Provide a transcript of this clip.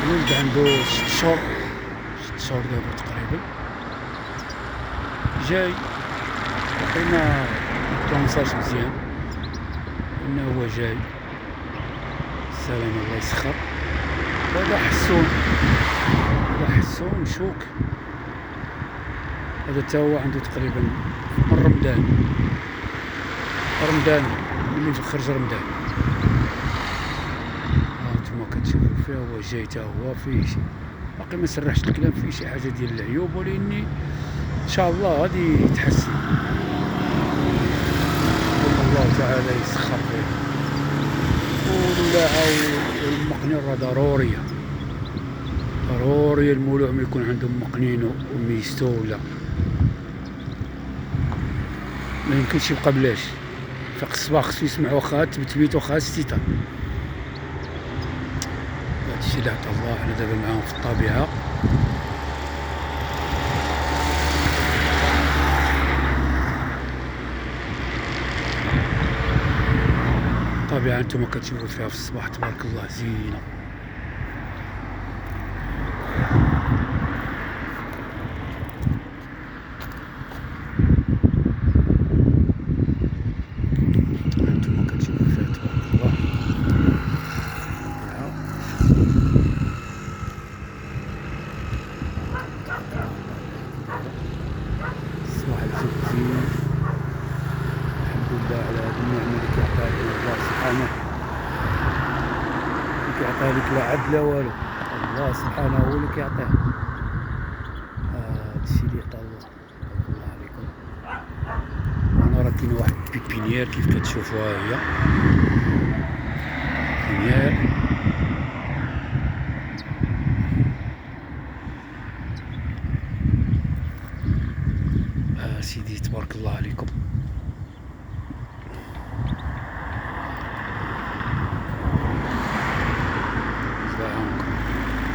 الولد عنده 6 شهور، 6 شهور دابا تقريبا. جاي لقينا مطلونساج مزيان، قلنا هو جاي سلام الله يسخر. هذا حسون، هذا حسون شوك، هذا تا هو عنده تقريبا من رمضان ملي خرج رمضان. هانتوما كتشوفو فيه هو جاي تا هو فيه باقي ما سرحش الكلام، فيه شي حاجه ديال العيوب، ولكن ان شاء الله غادي يتحسن. الله تعالى يسخر فيه. والولاعه والمقنين راه ضروريه المولوع ما يكون عندهم مقنين وميستو، ولا ما يمكنش يبقى بلاش. فيق الصباح خصو يسمع واخا تبتبيت واخا ستيطان. هادشي اللي عطا الله، حنا دابا معاهم في الطبيعة. الطبيعة نتوما كتشوفو فيها في الصباح تبارك الله زينة. هانتوما كتشوفو فيها تبارك الله الطبيعة. الصباح الجو زين، الحمد لله على هاد النعمة اللي كيعطيها لنا الله سبحانه. اللي كيعطيها لك لا عد لا والو، الله سبحانه هو اللي كيعطيها. هادشي اللي عطا الله، بارك الله عليكم. هنا راه كاين واحد بيبينيير كيف كتشوفوها هي بيبينيير. سيدي تبارك الله عليكم.